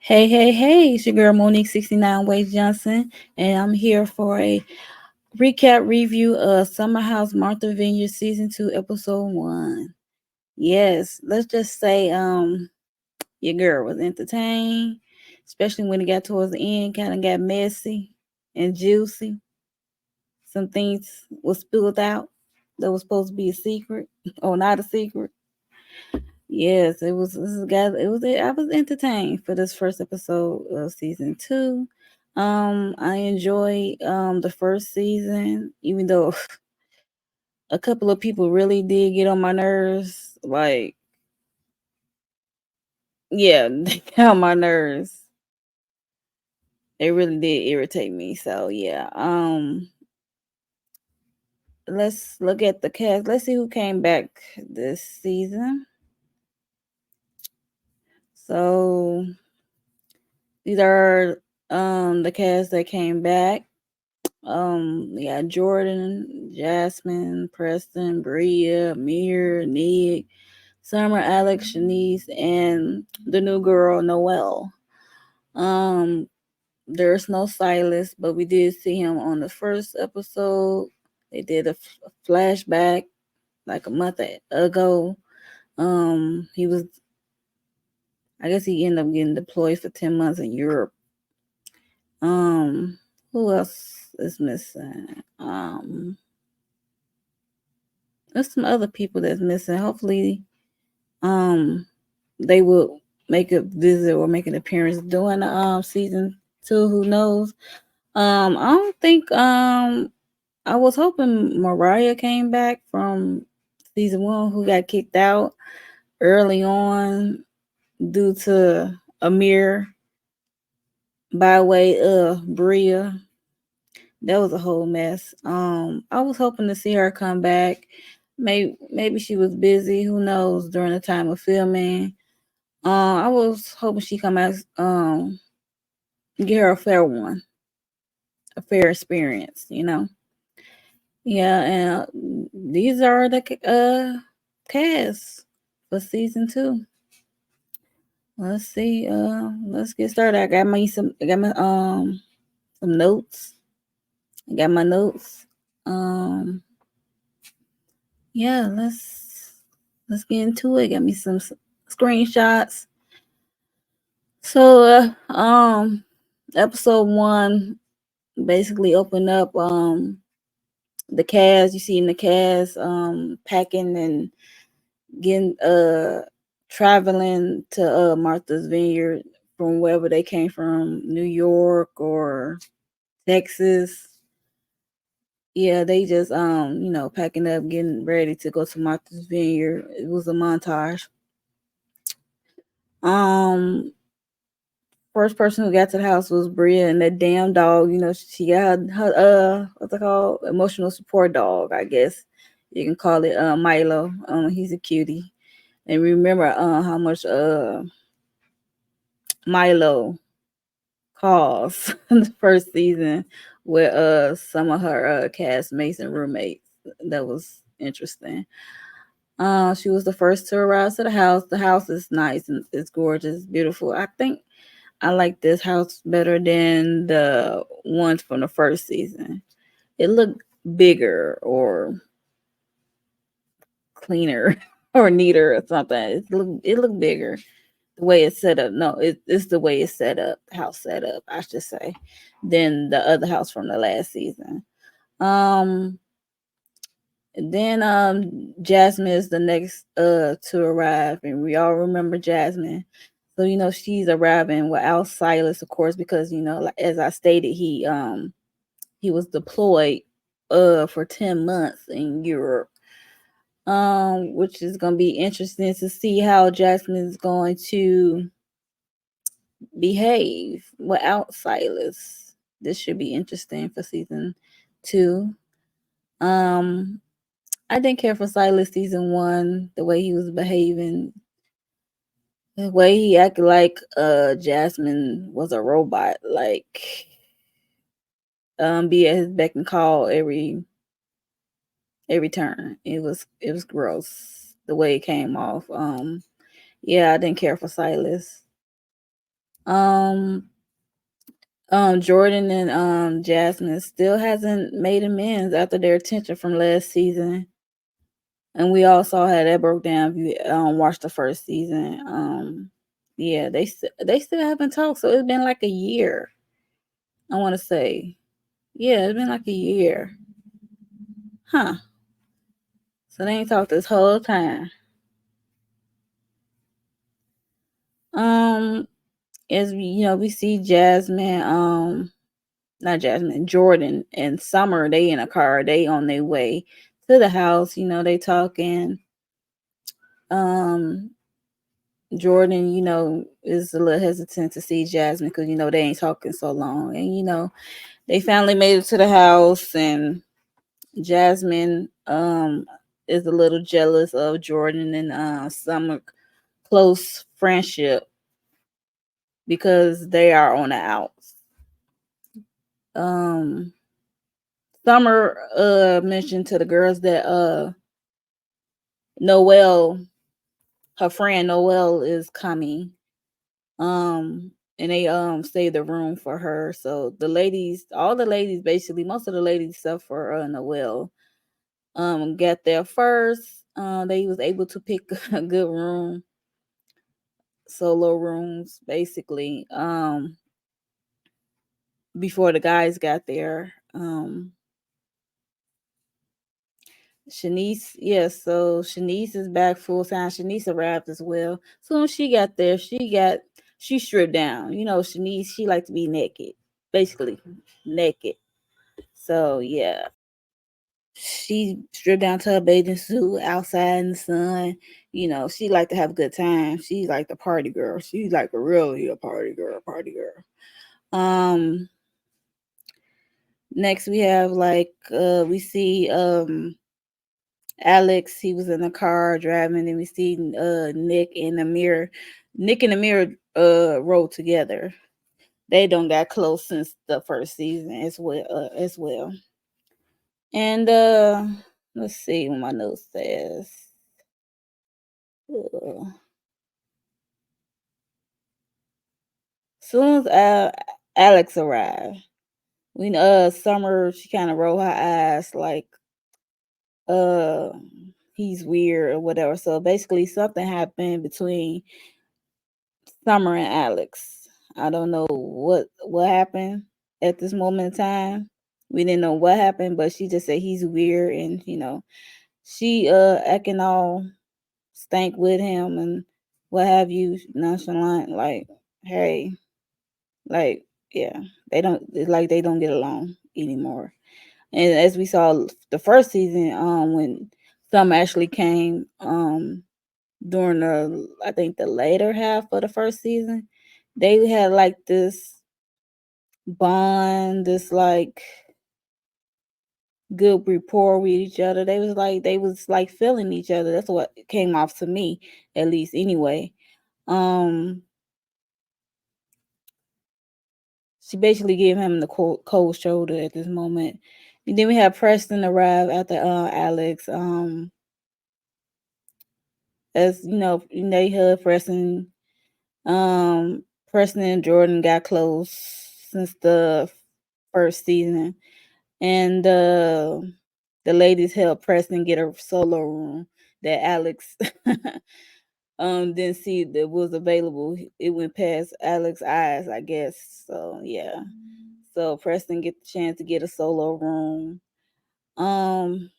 Hey, it's your girl Monique 69 Ways Johnson, and I'm here for a recap review of Summer House Martha Vineyard Season 2, Episode 1. Yes, let's just say your girl was entertained, especially when it got towards the end, kind of got messy and juicy. Some things was spilled out that was supposed to be a secret or not a secret. Yes, it was. This is guys. It was. I was entertained for this first episode of season two. I enjoyed the first season, even though a couple of people really did get on my nerves. Like, yeah, they got on my nerves. It really did irritate me. So yeah. Let's look at the cast. Let's see who came back this season. So these are the cast that came back. We got Jordan, Jasmine, Preston, Bria, Amir, Nick, Summer, Alex, Shanice, and the new girl Noelle. Um, there's no Silas, but we did see him on the first episode. They did a flashback like a month ago. He was, I guess he ended up getting deployed for 10 months in Europe. Um, who else is missing? There's some other people that's missing. Hopefully, um, they will make a visit or make an appearance during the season two. Who knows? I don't think I was hoping Mariah came back from season one, who got kicked out early on due to Amir by way of Bria. That was a whole mess. I was hoping to see her come back. Maybe she was busy. Who knows? During the time of filming, I was hoping she come out, get her a fair one, a fair experience. Yeah. And these are the cast for season two. Let's see. Let's get started. I got my some notes. I got my notes. Um, yeah, let's get into it. Got me some screenshots. So, episode one basically opened up the cast. You see in the cast packing and getting traveling to Martha's Vineyard from wherever they came from, New York or Texas. Yeah, they just packing up, getting ready to go to Martha's Vineyard. It was a montage. Um, First person who got to the house was Bria, and that damn dog. She got her what's it called, emotional support dog. I guess you can call it Milo. He's a cutie. And remember how much Milo caused in the first season with some of her castmates and roommates. That was interesting. She was the first to arrive to the house. The house is nice and it's gorgeous, beautiful. I think I like this house better than the ones from the first season. It looked bigger or cleaner or neater or something. It looked bigger. The way it's set up. No, it's the way it's set up. House set up, I should say, than the other house from the last season. Um, then Jasmine is the next to arrive, and we all remember Jasmine. So she's arriving without Silas, of course, because like, as I stated, he was deployed for 10 months in Europe. Which is gonna be interesting to see how Jasmine is going to behave without Silas. This should be interesting for season two. Um, I didn't care for Silas season one, the way he was behaving, the way he acted like Jasmine was a robot, like be at his beck and call every turn. It was gross the way it came off. Yeah, I didn't care for Silas. Um, Jordan and Jasmine still hasn't made amends after their attention from last season, and we all saw how that broke down. If you watched the first season, yeah, they still haven't talked. So it's been like a year. I want to say, yeah, it's been like a year, huh? So they ain't talked this whole time. Um, as we see Jasmine, not Jasmine, Jordan and Summer, they in a car, they on their way to the house, they talking. Um, Jordan, is a little hesitant to see Jasmine because they ain't talking so long. And they finally made it to the house, and Jasmine is a little jealous of Jordan and Summer close friendship because they are on the outs. Um Summer mentioned to the girls that Noelle, her friend Noelle, is coming. And they saved the room for her. So the ladies, all the ladies, basically most of the ladies except for Noelle, got there first. They was able to pick a good room, solo rooms basically, before the guys got there. Shanice, yes, so Shanice is back full time. Shanice arrived as well. Soon as she got there, she stripped down. Shanice, she liked to be naked, basically naked. So yeah, she stripped down to her bathing suit outside in the sun. She liked to have a good time. She's like the party girl. She's like really a party girl, party girl. Next we have we see Alex, he was in the car driving, and we see Nick and Amir. Nick and Amir rode together. They don't got close since the first season as well. And let's see what my note says. Uh, soon as Alex arrived, we Summer, she kind of rolled her eyes like uh he's weird or whatever. So basically something happened between Summer and Alex. I don't know what happened at this moment in time. We didn't know what happened, but she just said he's weird, and she acting all stank with him and what have you, nonchalant, like, hey, like, yeah, they don't get along anymore. And as we saw the first season, when Summer actually came, during the I think the later half of the first season, they had like this bond, this like good rapport with each other. They was like feeling each other. That's what came off to me, at least anyway. Um she basically gave him the cold shoulder at this moment. And then we have Preston arrive after Alex. As they had Preston. Preston and Jordan got close since the first season, and the ladies helped Preston get a solo room that Alex didn't see that was available. It went past Alex's eyes, I guess. So yeah, so Preston get the chance to get a solo room. Um,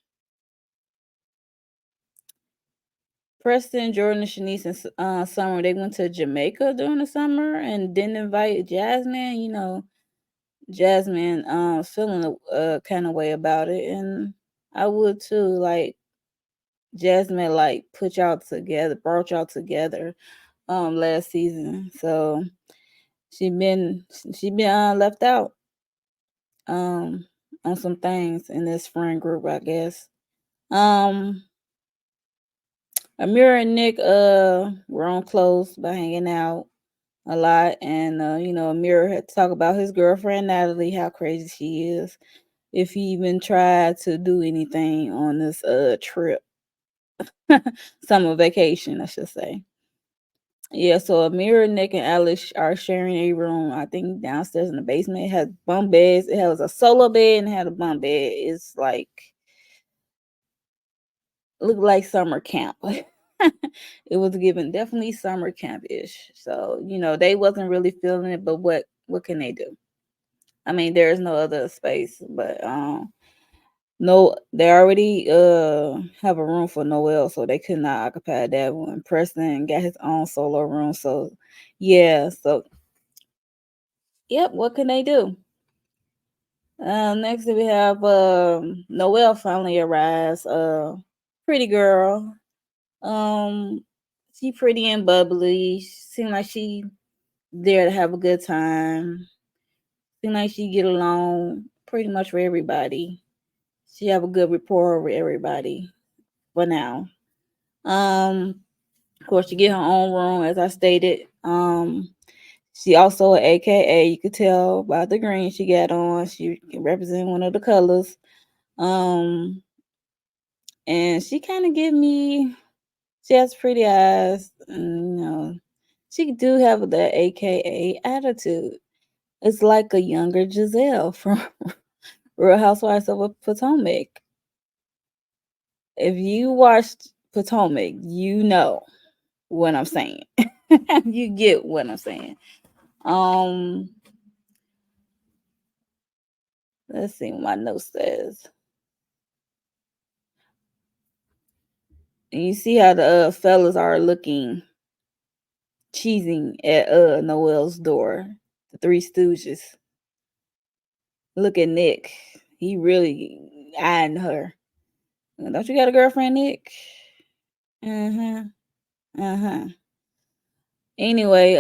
Preston, Jordan, and Shanice, and Summer, they went to Jamaica during the summer and didn't invite Jasmine. Jasmine feeling a kind of way about it, and I would too. Like, Jasmine brought y'all together last season. So she been left out um on some things in this friend group, I guess. Um Amira and Nick were on close by hanging out a lot, and Amira had to talk about his girlfriend Natalie, how crazy she is, if he even tried to do anything on this trip. Summer vacation, I should say. Yeah, so Amir, Nick, and Alex are sharing a room. I think downstairs in the basement. It has bunk beds. It has a solo bed and had a bunk bed. It's like looked like summer camp. It was given definitely summer camp ish. So they wasn't really feeling it, but what can they do? I mean, there is no other space, but no, they already have a room for Noel, so they could not occupy that one. Preston got his own solo room, so yeah, so yep, what can they do? Next we have Noel finally arrives. Pretty girl. Um, she pretty and bubbly. Seem like she there to have a good time. Seem like she get along pretty much with everybody. She have a good rapport with everybody for now. Of course, she get her own room, as I stated. She also a AKA. You could tell by the green she got on. She can represent one of the colors. Um, and she kind of give me. She has pretty eyes. And, she do have the AKA attitude. It's like a younger Giselle from Real Housewives of Potomac. If you watched Potomac, you know what I'm saying. You get what I'm saying. Um, let's see what my note says. And you see how the fellas are looking, cheesing at Noel's door. The Three Stooges. Look at Nick. He really eyeing her. Don't you got a girlfriend, Nick? Uh-huh. Uh-huh. Anyway,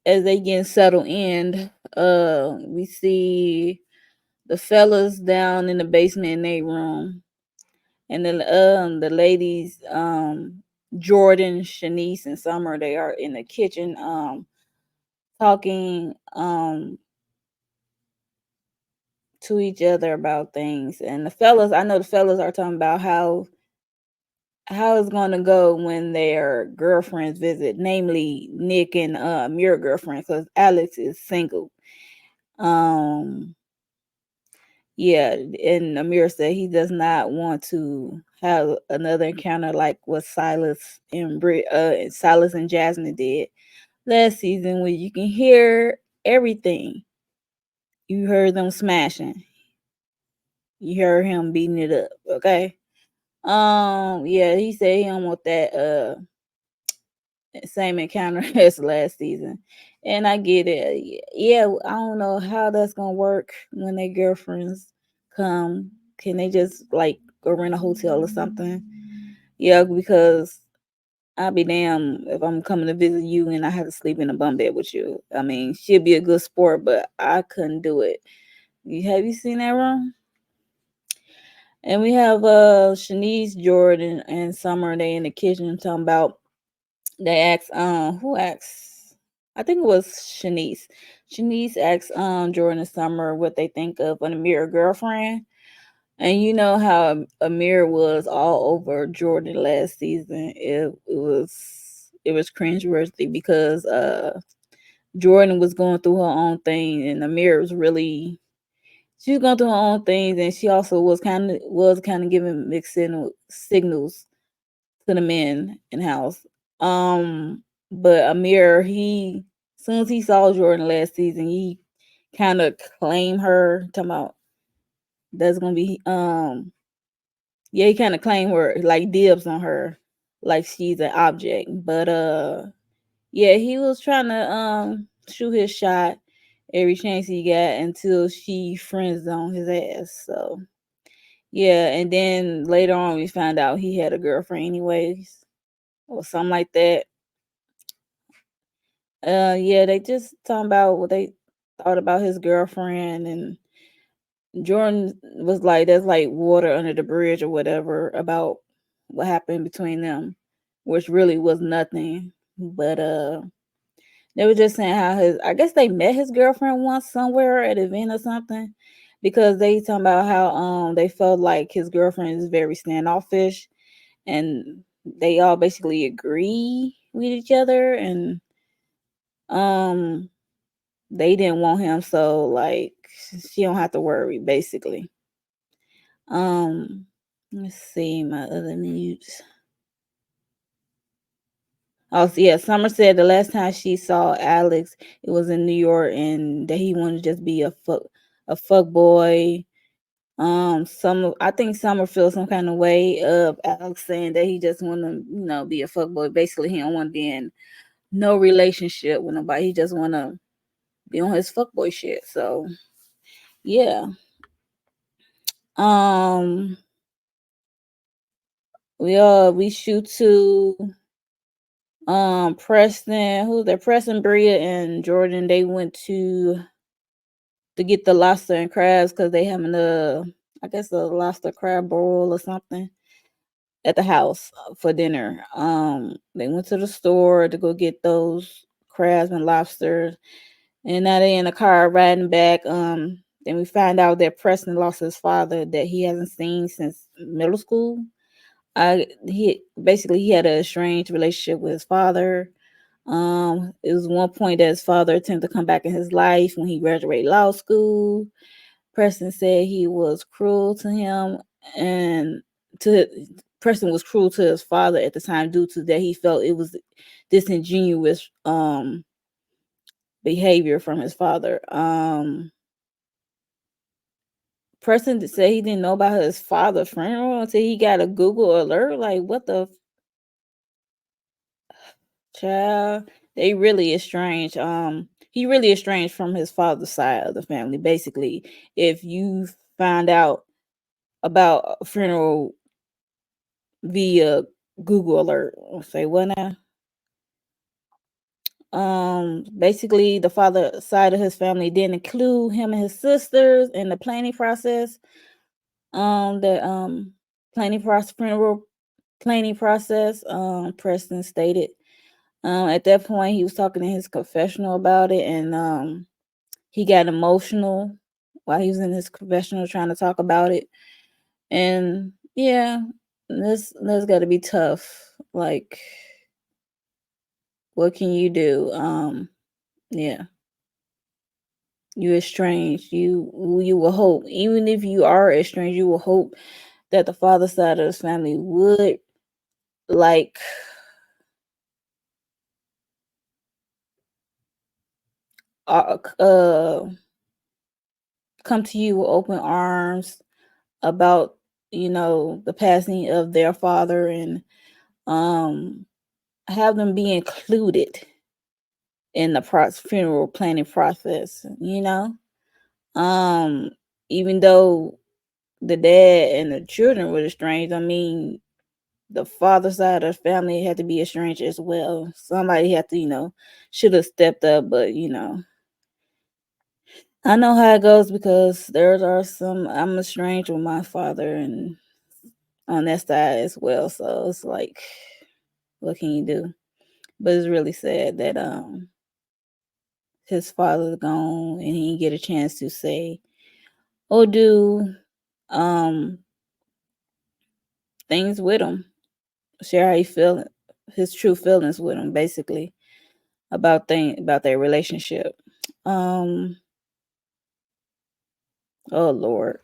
as they get settled in, we see the fellas down in the basement in their room. And then the ladies, Jordan, Shanice, and Summer, they are in the kitchen talking to each other about things. And the fellas, I know the fellas are talking about how it's going to go when their girlfriends visit, namely Nick and Muir girlfriend, because Alex is single. Yeah, and Amir said he does not want to have another encounter like what Silas and Jasmine did last season, where you can hear everything. You heard them smashing. You heard him beating it up. Okay. Yeah, he said he don't want that same encounter as last season. And I get it. Yeah, I don't know how that's gonna work when their girlfriends come. Can they just like go rent a hotel or something? Yeah, because I'll be damn if I'm coming to visit you and I have to sleep in a bunk bed with you. I mean, she'll be a good sport, but I couldn't do it. Have you seen that room? And we have Shanice, Jordan, and Summer. They in the kitchen talking about. They asked who asked? I think it was Shanice. Shanice asked Jordan and Summer what they think of an Amir girlfriend. And you know how Amir was all over Jordan last season. It was cringeworthy because Jordan was going through her own thing and Amir was really she was going through her own things, and she also was kind of giving mixed signals to the men in house. Um, but Amir, as soon as he saw Jordan last season, he kind of claimed her. Talking about that's gonna be yeah, he kind of claimed her like dibs on her, like she's an object. But yeah, he was trying to shoot his shot every chance he got until she friend zoned his ass. So yeah, and then later on we found out he had a girlfriend anyways, or something like that. Yeah, they just talking about what they thought about his girlfriend, and Jordan was like, "That's like water under the bridge or whatever about what happened between them," which really was nothing. But they were just saying how I guess they met his girlfriend once somewhere at an event or something, because they talking about how they felt like his girlfriend is very standoffish, and they all basically agree with each other, and um they didn't want him, so like she don't have to worry basically. Let's see my other news. Oh, so yeah, Summer said the last time she saw Alex, it was in New York, and that he wanted to just be a fuck boy. Summer, I think Summer feels some kind of way of Alex saying that he just want to, be a fuck boy. Basically, he don't want to be in no relationship with nobody. He just want to be on his fuck boy shit. So yeah. Um, we shoot to Preston. Who's there? Preston, Bria, and Jordan. They went to get the lobster and crabs because they having I guess a lobster crab boil or something at the house for dinner. They went to the store to go get those crabs and lobsters, and now they in the car riding back. Then we find out that Preston lost his father that he hasn't seen since middle school. He had a strange relationship with his father. It was one point that his father attempted to come back in his life when he graduated law school. Preston said he was cruel to him, and to Preston was cruel to his father at the time due to that he felt it was disingenuous behavior from his father. Preston said he didn't know about his father's funeral until he got a Google alert. Like, what the child? They really estranged. He really estranged from his father's side of the family. Basically, if you find out about a funeral via Google alert, I'll say what now? Basically, the father side of his family didn't include him and his sisters in the planning process. The planning process, funeral planning process. Preston stated. At that point, he was talking in his confessional about it, and he got emotional while he was in his confessional trying to talk about it. And yeah, this got to be tough. Like, what can you do? Yeah, you estranged. You will hope, even if you are estranged, you will hope that the father side of his family would like uh, uh come to you with open arms about the passing of their father, and um have them be included in the funeral planning process. Um Even though the dad and the children were estranged, I mean, the father side of the family had to be estranged as well. Somebody had to, should have stepped up, but I know how it goes because there are some. I'm estranged with my father, and on that side as well. So it's like, what can you do? But it's really sad that his father's gone and he didn't get a chance to say or do um things with him, share how he feel, his true feelings with him, basically about their relationship. Um, oh Lord.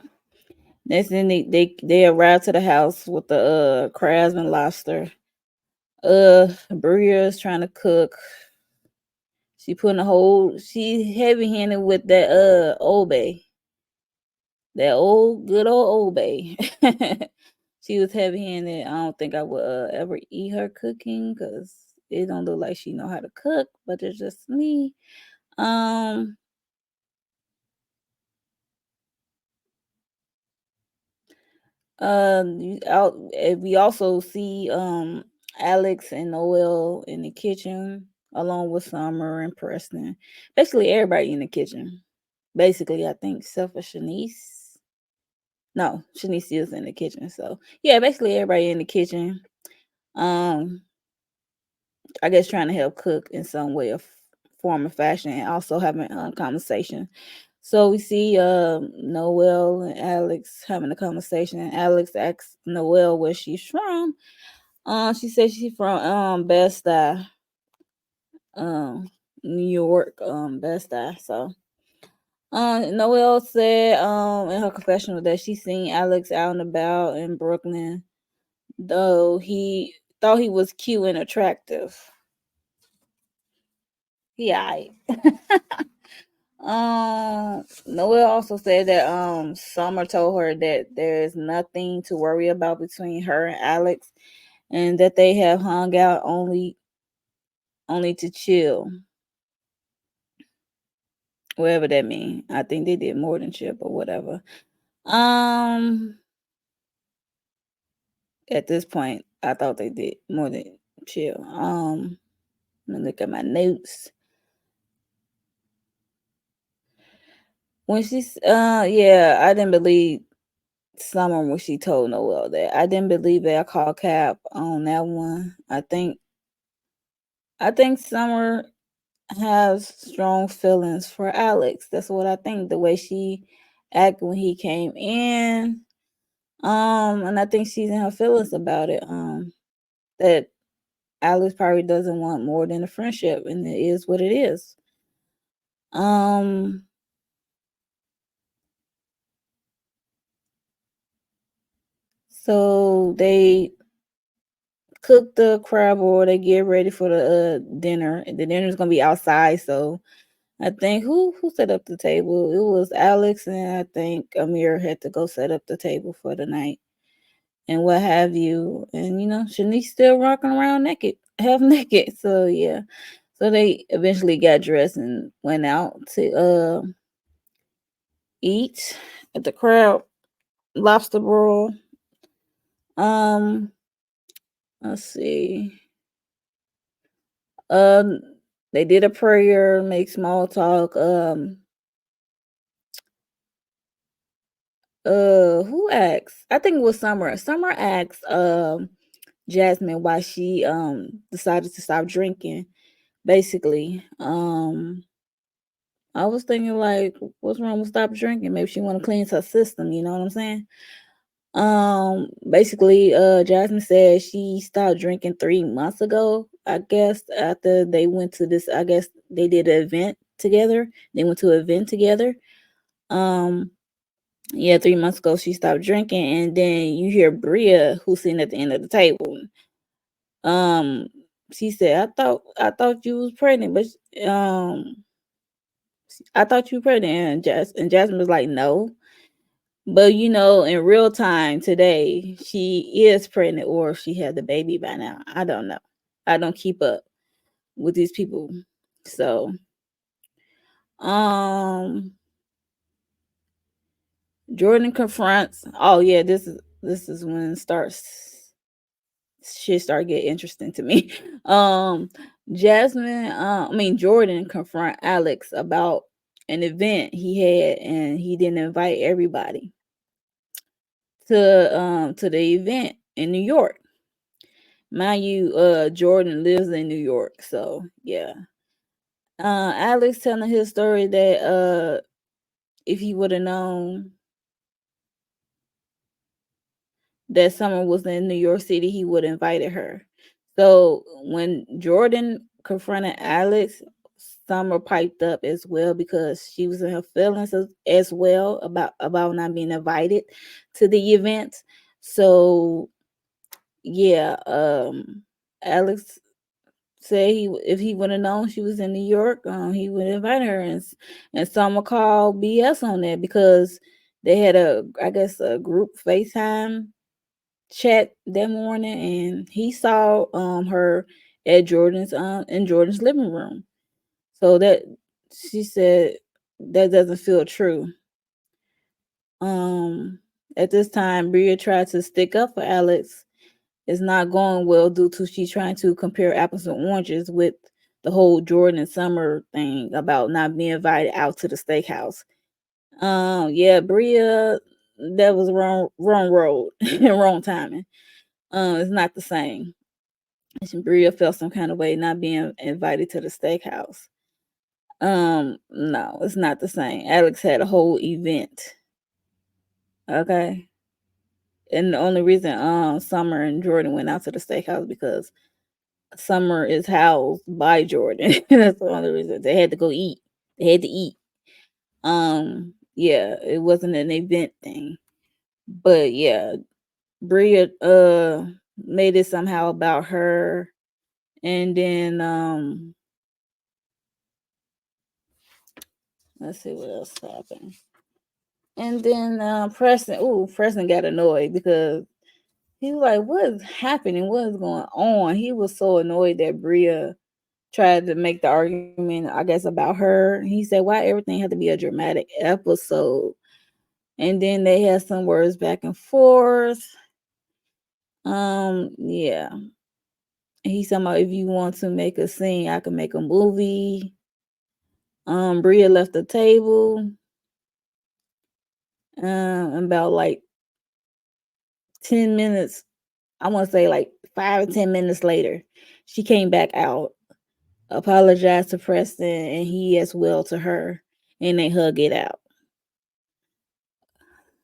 Next thing they arrived to the house with the crabs and lobster. Bria's trying to cook. She heavy handed with that Old Bay. That good old Old Bay. She was heavy handed. I don't think I would ever eat her cooking because it don't look like she know how to cook, but it's just me. Um we also see Alex and Noel in the kitchen along with Summer and Preston. Basically everybody in the kitchen. Basically, I think except for Shanice. No, Shanice is in the kitchen. So yeah, basically everybody in the kitchen. Um, I guess trying to help cook in some way of form or fashion, and also having a conversation. So we see Noel and Alex having a conversation, and Alex asks Noel where she's from. She says she's from Best Eye. um New York, Best Eye. So Noelle said in her confessional that she seen Alex out and about in Brooklyn, though he thought he was cute and attractive. Yeah. Noelle also said that Summer told her that there's nothing to worry about between her and Alex, and that they have hung out only to chill. Whatever that means. I think they did more than chill, but whatever. Um at this point, I thought they did more than chill. Let me look at my notes. When she's yeah, I didn't believe Summer when she told Noelle that. I didn't believe that. I called Cap on that one. I think Summer has strong feelings for Alex. That's what I think. The way she acted when he came in. And I think she's in her feelings about it. That Alex probably doesn't want more than a friendship, and it is what it is. Um, so they cook the crab or they get ready for the dinner. And the dinner's gonna be outside, so I think who set up the table? It was Alex, and I think Amir had to go set up the table for the night and what have you. And Shanice still rocking around naked, half naked. So yeah. So they eventually got dressed and went out to eat at the crab lobster broil. Um, let's see. Um, they did a prayer, make small talk. Who asked? I think it was Summer. Summer asked Jasmine why she decided to stop drinking. Basically, I was thinking like, what's wrong with stop drinking? Maybe she want to cleanse her system. You know what I'm saying? Basically, Jasmine said she stopped drinking 3 months ago. I guess after they went to this, I guess they did an event together. They went to an event together. Um, yeah, 3 months ago she stopped drinking, and then you hear Bria, who's sitting at the end of the table. Um, she said, "I thought you was pregnant, but I thought you were pregnant." And Jasmine was like, "No." But in real time today, she is pregnant or she had the baby by now. I don't know. I don't keep up with these people. So, um, Jordan confronts. Oh yeah, this is when it starts shit start getting interesting to me. Um, Jordan confront Alex about an event he had, and he didn't invite everybody to the event in New York. Mind you, Jordan lives in New York, so yeah. Alex telling his story that if he would have known that Summer was in New York City, he would have invited her. So when Jordan confronted Alex, Summer piped up as well because she was in her feelings as well about not being invited to the event. So yeah, Alex said if he would have known she was in New York, he would invite her, and Summer called BS on that because they had I guess a group FaceTime chat that morning, and he saw her at Jordan's in Jordan's living room. So that she said that doesn't feel true. Um, at this time, Bria tried to stick up for Alex. It's not going well due to she trying to compare apples and oranges with the whole Jordan and Summer thing about not being invited out to the steakhouse. Yeah, Bria, that was wrong road and wrong timing. It's not the same. Bria felt some kind of way not being invited to the steakhouse. No, it's not the same. Alex had a whole event. Okay. And the only reason Summer and Jordan went out to the steakhouse because Summer is housed by Jordan. That's one of the reasons they had to go eat. They had to eat. Yeah, it wasn't an event thing. But yeah, Bria made it somehow about her, and then let's see what else happened. And then Preston got annoyed because he was like, "What is happening? What is going on?" He was so annoyed that Bria tried to make the argument, I guess, about her. He said, "Why everything had to be a dramatic episode?" And then they had some words back and forth. Yeah. He's talking about if you want to make a scene, I can make a movie. Bria left the table. About like 10 minutes, I want to say like 5 or 10 minutes later, she came back out, apologized to Preston, and he as well to her, and they hug it out.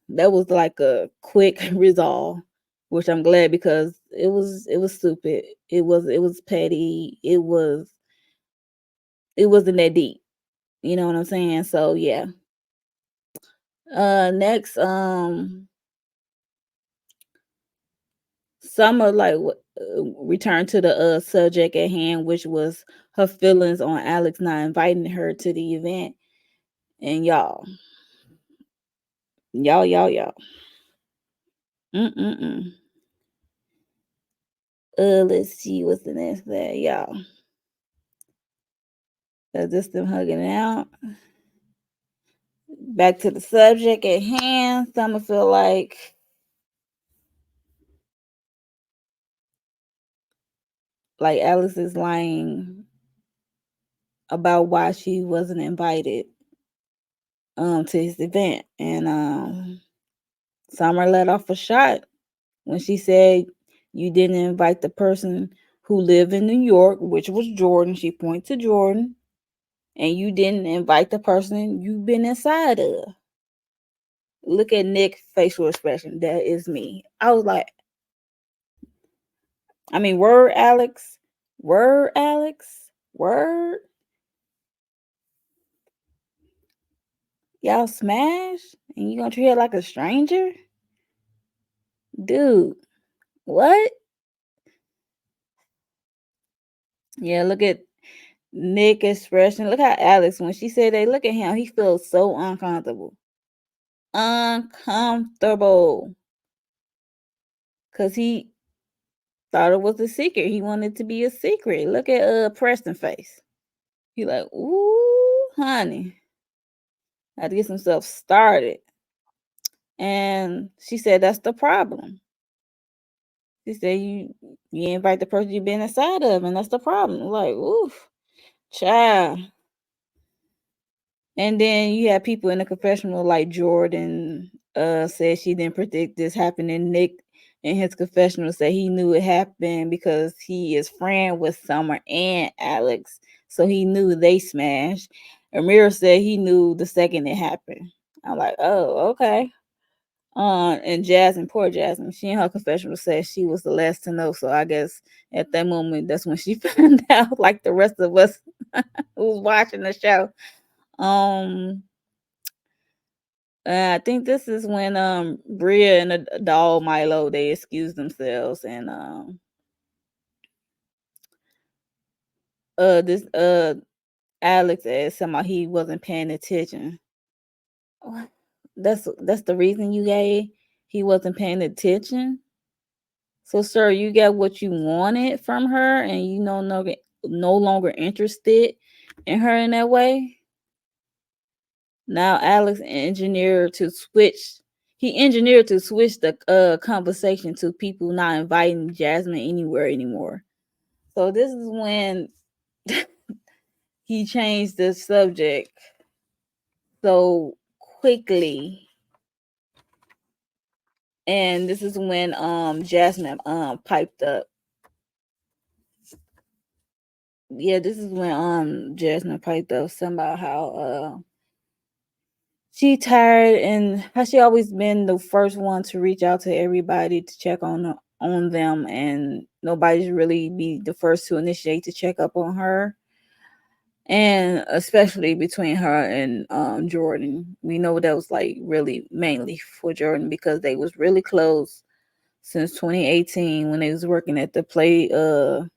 That was like a quick resolve, which I'm glad because it was stupid. It was petty. It wasn't that deep. You know what I'm saying? So yeah. Next, Summer returned to the subject at hand, which was her feelings on Alex not inviting her to the event. And y'all. Mm. Let's see what's the next thing, y'all. Just them hugging it out. Back to the subject at hand. Summer feel like Alex is lying about why she wasn't invited to his event, and Summer let off a shot when she said you didn't invite the person who lived in New York, which was Jordan. She pointed to Jordan, and you didn't invite the person you've been inside of. Look at Nick's facial expression. That is me. I was like, I mean, word, Alex, word, Alex, word. Y'all smash, and you gonna treat her like a stranger, dude? What? Yeah, look at Nick expression. Look how Alex, when she said they look at him, he feels so uncomfortable. Uncomfortable. Cause he thought it was a secret. He wanted it to be a secret. Look at Preston face. He like, ooh, honey. Had to get some stuff started. And she said that's the problem. She said you invite the person you've been inside of, and that's the problem. Like, oof, child. And then you have people in the confessional like Jordan said she didn't predict this happening. Nick in his confessional said he knew it happened because he is friend with Summer and Alex. So he knew they smashed. Amira said he knew the second it happened. I'm like, oh, okay. And Jasmine, poor Jasmine, she in her confessional said she was the last to know. So I guess at that moment, that's when she found out, like the rest of us who was watching the show. Um, I think this is when Bria and the doll Milo they excuse themselves, and this Alex asked somehow he wasn't paying attention. What? That's the reason you gave, he wasn't paying attention. So sir, you got what you wanted from her, and you no longer interested in her in that way. Now Alex engineered to switch. He engineered to switch the conversation to people not inviting Jasmine anywhere anymore. So this is when he changed the subject so quickly, and this is when Jasmine piped up. Yeah, this is when Jasmine piped up something about how she tired and how she always been the first one to reach out to everybody to check on on them, and nobody's really be the first to initiate to check up on her. And especially between her and Jordan, we know that was like really mainly for Jordan because they was really close since 2018 when they was working at the Playboy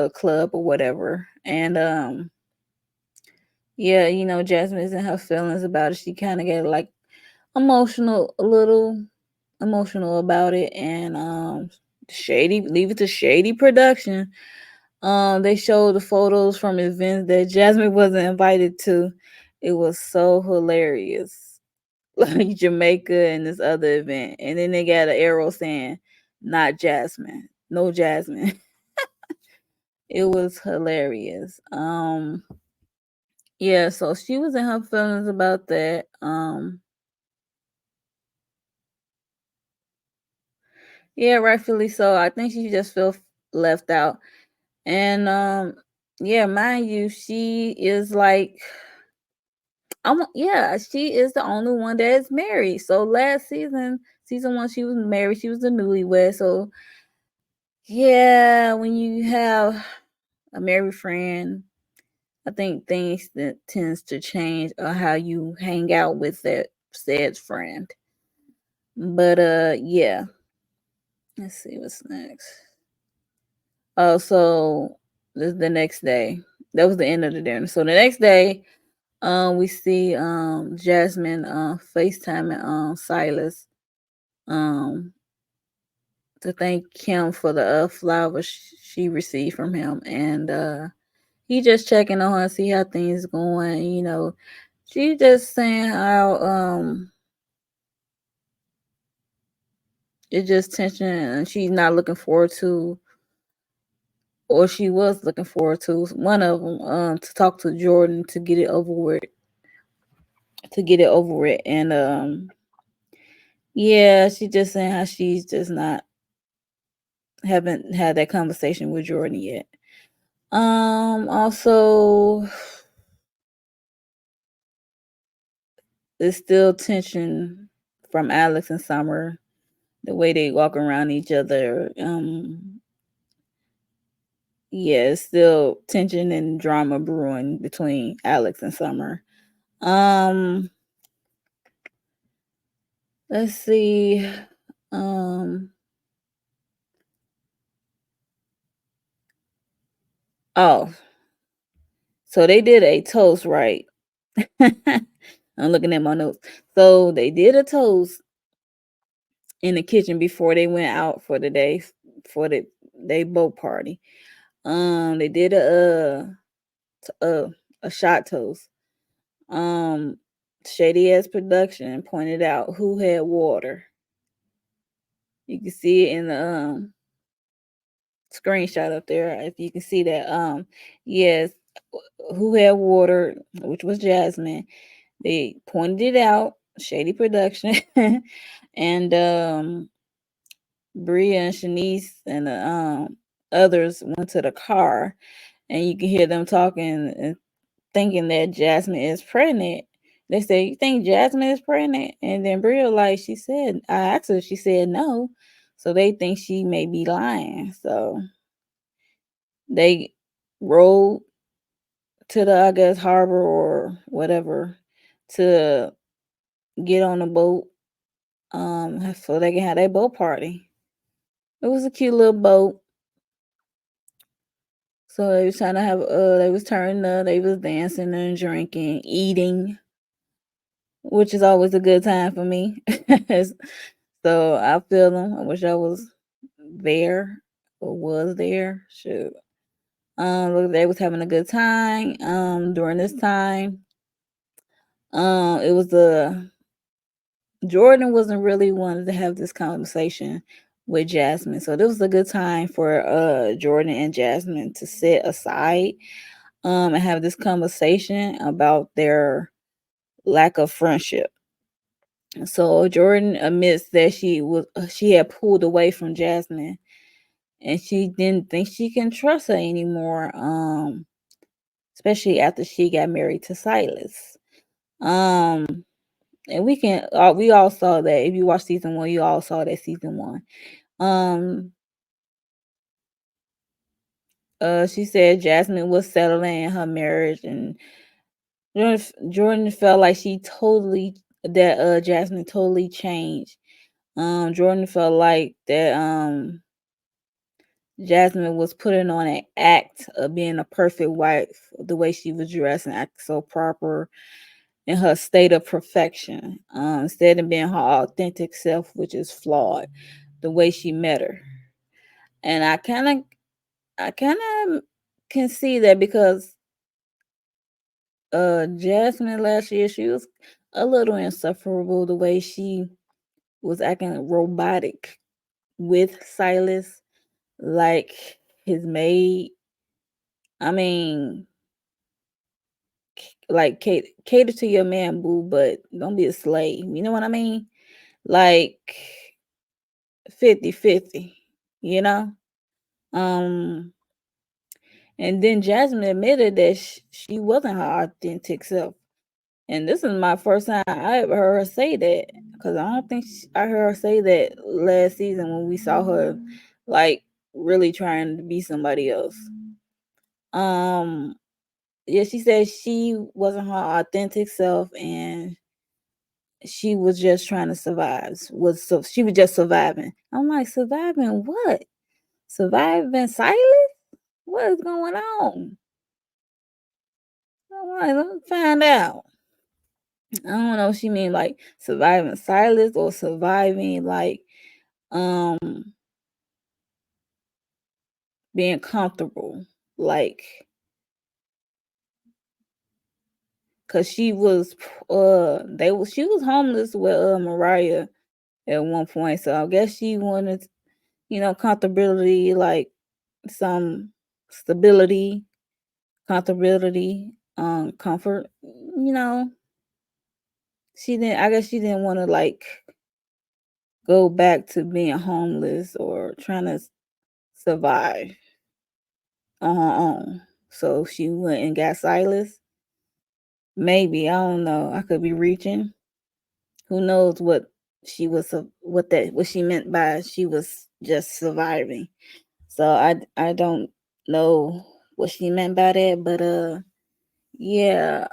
club or whatever. And yeah, Jasmine is in her feelings about it. She kind of get like a little emotional about it. And Shady, leave it to Shady Production. They showed the photos from events that Jasmine wasn't invited to. It was so hilarious. Like Jamaica and this other event. And then they got an arrow saying, not Jasmine. No Jasmine. It was hilarious. Yeah, so she was in her feelings about that. Yeah, rightfully so. I think she just felt left out. And yeah, mind you, she is like yeah, she is the only one that is married. So last season 1, she was married. She was the newlywed. So yeah, when you have a married friend, I think things that tends to change how you hang out with that said friend. But yeah. Let's see what's next. Oh, so this is the next day. That was the end of the dinner. So the next day, we see Jasmine FaceTiming Silas um to thank him for the flowers she received from him, and he just checking on her, see how things going. She just saying how it's just tension, and she's not looking forward to, or she was looking forward to one of them to talk to Jordan to get it over with, and yeah, she just saying how she's just not haven't had that conversation with Jordan yet. Also, there's still tension from Alex and Summer, the way they walk around each other. Yeah, it's still tension and drama brewing between Alex and Summer. Um, let's see. Um, oh, so they did a toast, right? I'm looking at my notes. So they did a toast in the kitchen before they went out for the day for the day boat party. They did a shot toast. Um, Shady ass production pointed out who had water. You can see it in the screenshot up there if you can see that. Yes, who had water, which was Jasmine. They pointed it out, Shady Production, and Bria and Shanice and the others went to the car, and you can hear them talking and thinking that Jasmine is pregnant. They say, "You think Jasmine is pregnant?" And then Bria, like she said, I asked her, she said no. So they think she may be lying. So they rode to the, I guess, harbor or whatever to get on a boat so they can have their boat party. It was a cute little boat. So they was trying to have they was turning up, they was dancing and drinking, eating, which is always a good time for me. So I feel them. I wish I was there or was there. Shoot. Look, they was having a good time. During this time, it was the Jordan wasn't really wanting to have this conversation with Jasmine. So this was a good time for Jordan and Jasmine to sit aside and have this conversation about their lack of friendship. So Jordan admits that she had pulled away from Jasmine and she didn't think she can trust her anymore. Especially after she got married to Silas. Um and we all saw that. If you watch season one, you all saw that season one. Um, she said Jasmine was settling in her marriage, and Jordan felt like Jasmine totally changed. Jordan felt like that Jasmine was putting on an act of being a perfect wife, the way she was dressed and acting so proper in her state of perfection, instead of being her authentic self, which is flawed, the way she met her. And I kind of can see that because Jasmine last year, she was a little insufferable the way she was acting robotic with Silas, like his maid. I mean, like cater to your man, boo, but don't be a slave. You know what I mean? Like 50-50, you know? Um, and then Jasmine admitted that she wasn't her authentic self. And this is my first time I ever heard her say that, because I don't think I heard her say that last season when we saw her like really trying to be somebody else. Um, yeah, she said she wasn't her authentic self, and she was just trying to survive. She was just surviving. I'm like, surviving what? Surviving silence? What is going on? I'm like, let me find out. I don't know if she mean like surviving silence or surviving like um being comfortable. Like, cause she was homeless with Mariah at one point. So I guess she wanted, comfortability, like some stability, comfortability, comfort. You know, I guess she didn't want to like go back to being homeless or trying to survive on her own. So she went and got Silas. Maybe, I don't know. I could be reaching. Who knows what she meant by she was just surviving. So I don't know what she meant by that, but yeah.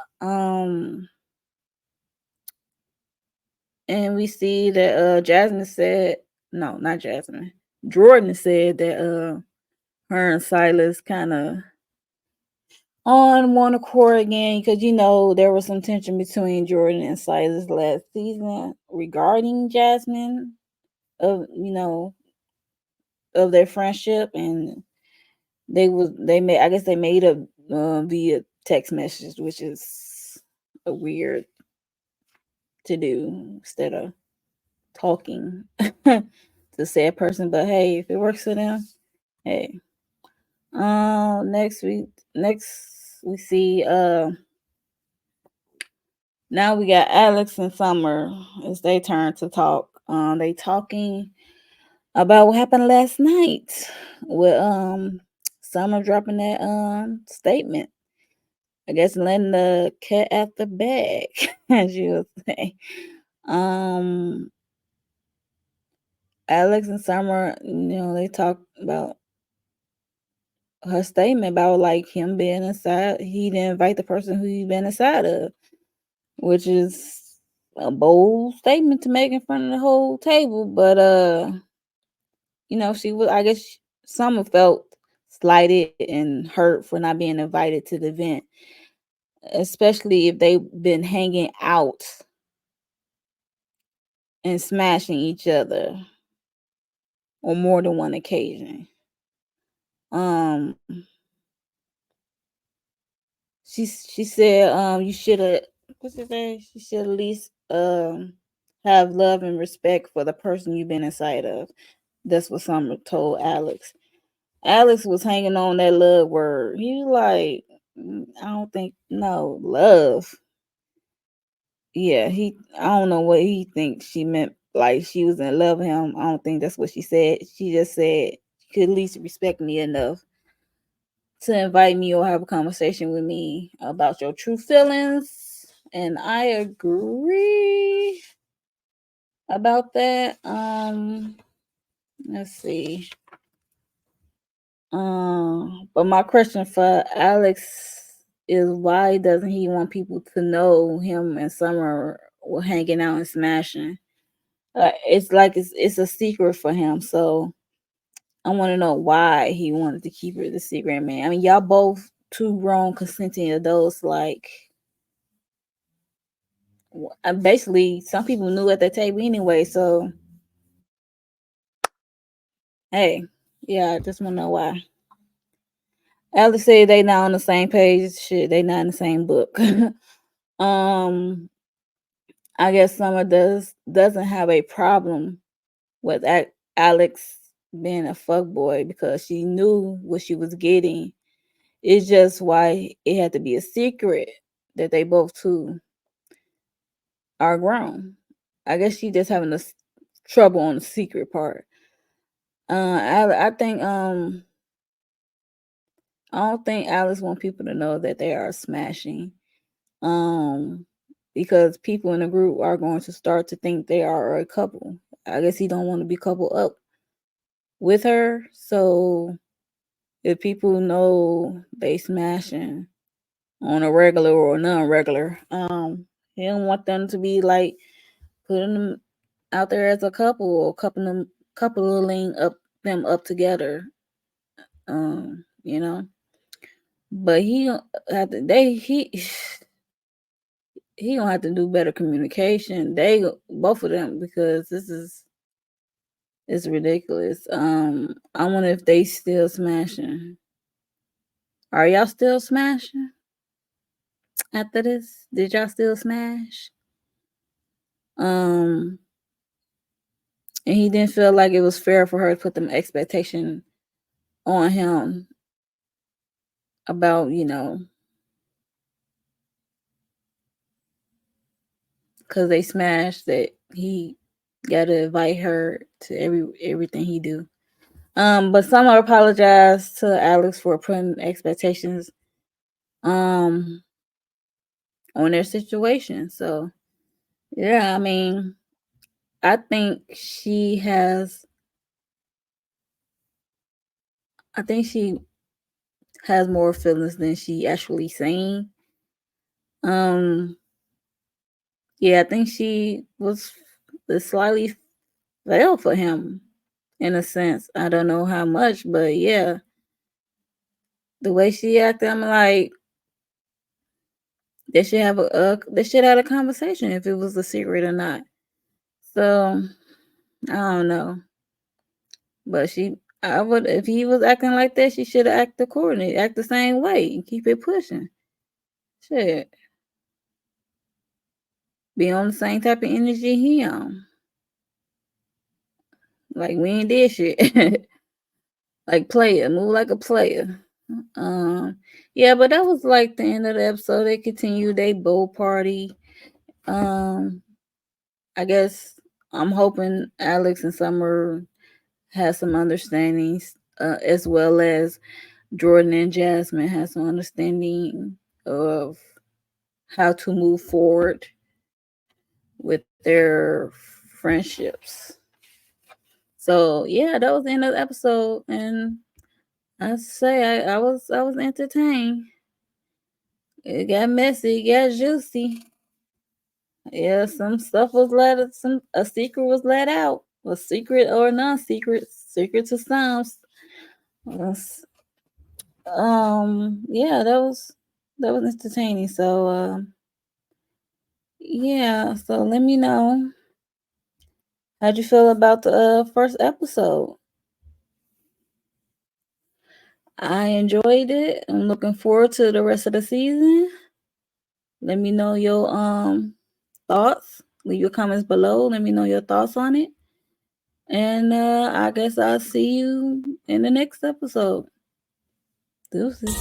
And we see that Jasmine said, no, not Jasmine. Jordan said that her and Silas kind of on one accord again, because there was some tension between Jordan and Silas last season regarding Jasmine, of of their friendship, and I guess they made up via text message, which is a weird to do instead of talking to said person. But hey, if it works for them, hey. Next we see now we got Alex and Summer. It's their turn to talk. They talking about what happened last night with Summer dropping that statement. I guess letting the cat out the bag, as you would say. Um Alex and Summer, they talk about her statement about like him being inside. He didn't invite the person who he been inside of, which is a bold statement to make in front of the whole table. But she was. I guess Summer felt slighted and hurt for not being invited to the event, especially if they've been hanging out and smashing each other on more than one occasion. Um, she said, you should have. What's it say? She should at least have love and respect for the person you've been inside of. That's what Summer told Alex. Alex was hanging on that love word. He was like, I don't think no love. Yeah, I don't know what he thinks she meant. Like she was in love with him. I don't think that's what she said. She just said you could at least respect me enough to invite me or have a conversation with me about your true feelings. And I agree about that. Let's see. But my question for Alex is, why doesn't he want people to know him and Summer were hanging out and smashing? It's like it's a secret for him. So I want to know why he wanted to keep it the secret, man. I mean, y'all both two grown consenting adults. Like, basically, some people knew at the table anyway. So, hey, yeah, I just want to know why. Alex said they not on the same page. Shit, they not in the same book. um, I guess Summer doesn't have a problem with Alex being a fuck boy because she knew what she was getting. It's just why it had to be a secret that they both two are grown. I guess she just having this trouble on the secret part. I think I don't think Alice want people to know that they are smashing. Um, because people in the group are going to start to think they are a couple. I guess he don't want to be coupled up with her. So if people know they smashing on a regular or non-regular, he don't want them to be like putting them out there as a couple or coupling up them up together. You know. But he don't have to he gonna have to do better communication. They both of them, because this is it's ridiculous. I wonder if they still smashing. Are y'all still smashing after this? Did y'all still smash? Um, and he didn't feel like it was fair for her to put them expectation on him about, because they smashed, that he got to invite her to everything he do. But Summer apologized to Alex for putting expectations on their situation. So yeah, I mean, I think she has I think she has more feelings than she actually saying. Um yeah, I think she was slightly fell for him in a sense. I don't know how much, but yeah, the way she acted, I'm like, they should have a conversation if it was a secret or not. So I don't know, but I would, if he was acting like that, she should have acted accordingly, act the same way, and keep it pushing. Shit, be on the same type of energy he on. Like, we ain't did shit. Like, player, move like a player. Um, yeah, but that was like the end of the episode. They continued they bowl party. Um, I guess I'm hoping Alex and Summer has some understandings, as well as Jordan and Jasmine has some understanding of how to move forward with their friendships. So yeah, that was the end of the episode, and I say I was entertained. It got messy, it got juicy. Yeah, some stuff was a secret was let out, a secret or non-secret, secret to some. Yeah, that was entertaining. So yeah, so let me know, how'd you feel about the first episode. I enjoyed it. I'm looking forward to the rest of the season. Let me know your thoughts. Leave your comments below. Let me know your thoughts on it. And I guess I'll see you in the next episode. Deuces.